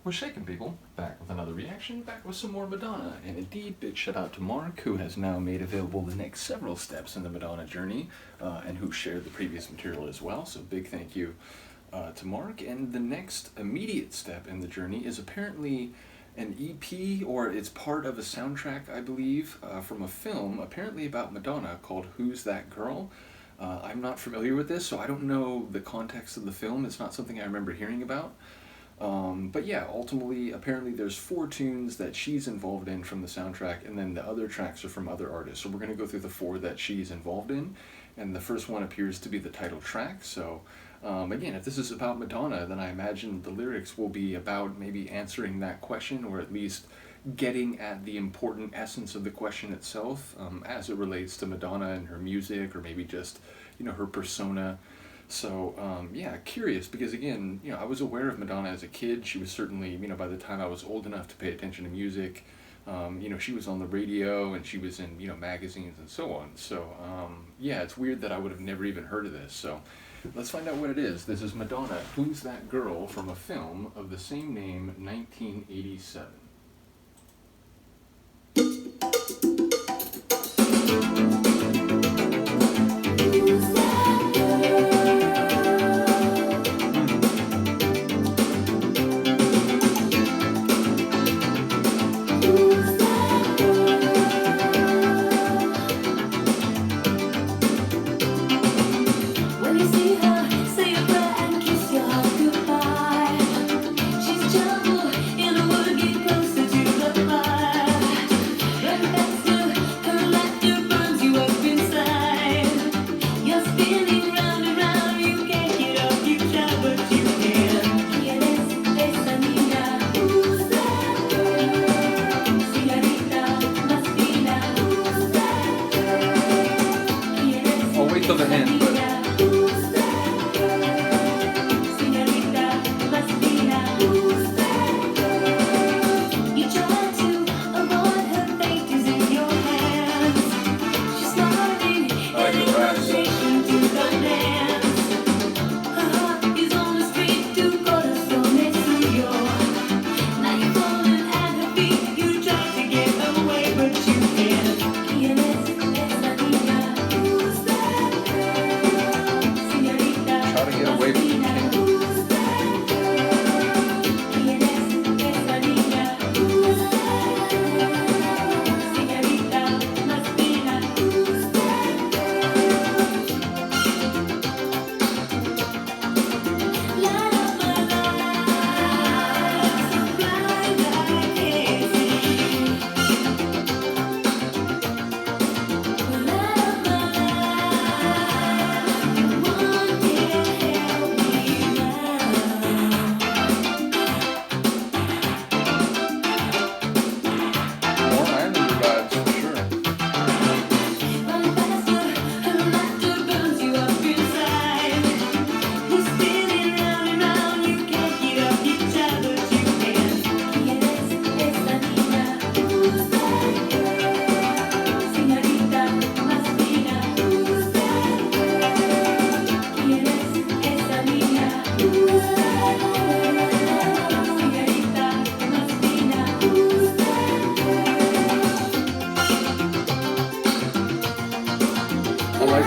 We're shaking, people. Back with another reaction, back with some more Madonna. And indeed, big shout out to Mark, who has now made available the next several steps in the Madonna journey, and who shared the previous material as well. So big thank you to Mark. And the next immediate step in the journey is apparently an EP, or it's part of a soundtrack, I believe, from a film, apparently about Madonna, called Who's That Girl? I'm not familiar with this, so I don't know the context of the film. It's not something I remember hearing about. But yeah, ultimately, apparently there's 4 tunes that she's involved in from the soundtrack, and then the other tracks are from other artists. So we're going to go through the 4 that she's involved in, and the first one appears to be the title track. So again, if this is about Madonna, then I imagine the lyrics will be about maybe answering that question, or at least getting at the important essence of the question itself, as it relates to Madonna and her music, or maybe just, her persona. So, yeah, curious, because again, I was aware of Madonna as a kid. She was certainly, by the time I was old enough to pay attention to music, she was on the radio, and she was in, magazines and so on. So, yeah, it's weird that I would have never even heard of this. So let's find out what it is. This is Madonna, Who's That Girl, from a film of the same name, 1987. Till the end, but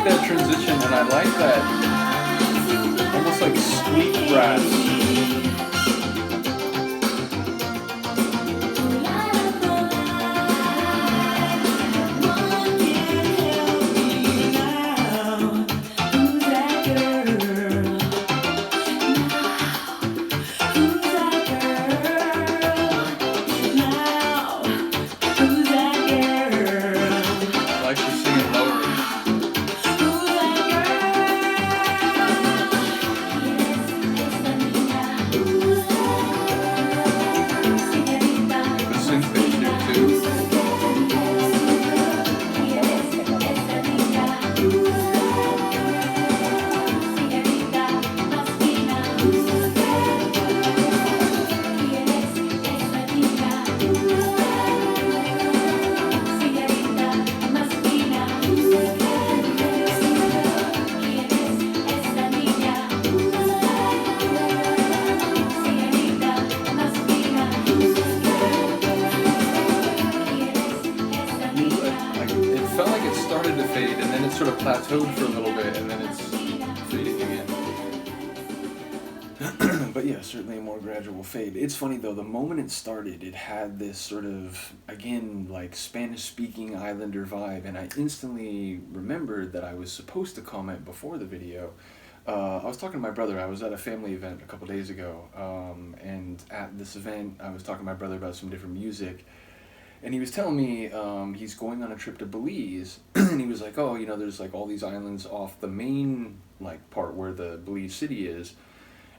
that transition, and I like that almost like squeak brass. sort of plateaued for a little bit, and then it's fading again. But yeah, certainly a more gradual fade. It's funny though, the moment it started, it had this sort of, again, like Spanish-speaking islander vibe, and I instantly remembered that I was supposed to comment before the video. I was talking to my brother. I was at a family event a couple days ago, and at this event, I was talking to my brother about some different music, and he was telling me he's going on a trip to Belize, and he was like, oh, you know, there's like all these islands off the main like part where the Belize city is,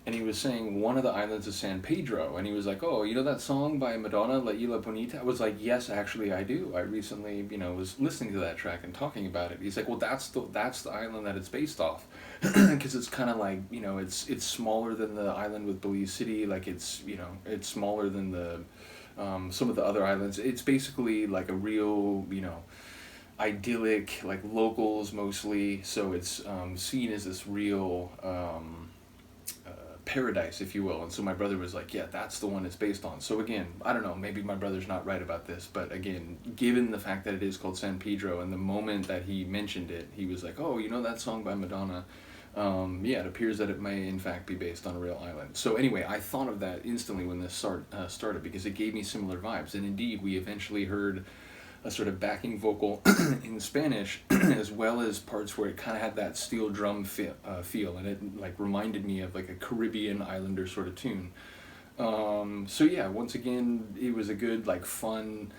and he was saying one of the islands is San Pedro, and he was like, oh, you know that song by Madonna, Isla Bonita? I was like, yes, actually I do. I recently, you know, was listening to that track and talking about it. He's like, well, that's the island that it's based off, because it's kind of like, you know, it's smaller than the island with Belize City, like it's, you know, it's smaller than the some of the other islands. It's basically like a real, you know, idyllic, like locals mostly, so it's seen as this real paradise, if you will. And so my brother was like, yeah, that's the one it's based on. So again, I don't know, maybe my brother's not right about this, but again, given the fact that it is called San Pedro, and the moment that he mentioned it, he was like, oh, you know that song by Madonna? Yeah, it appears that it may in fact be based on a real island. So anyway, I thought of that instantly when this started, because it gave me similar vibes. And indeed, we eventually heard a sort of backing vocal in Spanish, as well as parts where it kind of had that steel drum feel, and it like reminded me of like a Caribbean islander sort of tune. So yeah, once again, it was a good, like, fun,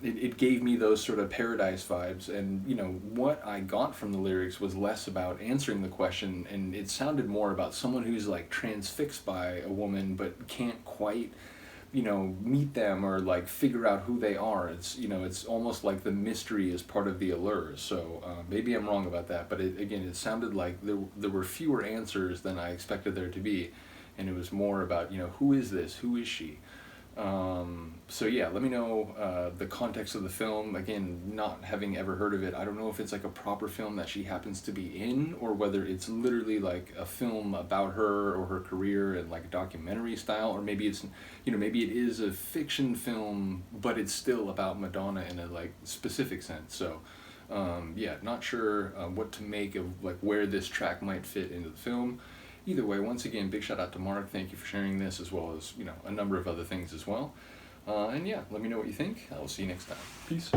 it gave me those sort of paradise vibes, and you know, what I got from the lyrics was less about answering the question, and it sounded more about someone who's like transfixed by a woman but can't quite, you know, meet them or like figure out who they are. It's, you know, it's almost like the mystery is part of the allure. So maybe I'm wrong about that, but again, it sounded like there were fewer answers than I expected there to be, and it was more about, you know, who is this, who is she? So yeah, let me know the context of the film. Again, not having ever heard of it, I don't know if it's like a proper film that she happens to be in, or whether it's literally like a film about her or her career and like documentary style, or maybe it's, you know, maybe it is a fiction film, but it's still about Madonna in a like specific sense. So yeah, not sure what to make of like where this track might fit into the film. Either way, once again, big shout out to Mark. Thank you for sharing this, as well as, you know, a number of other things as well. And yeah, let me know what you think. I will see you next time. Peace.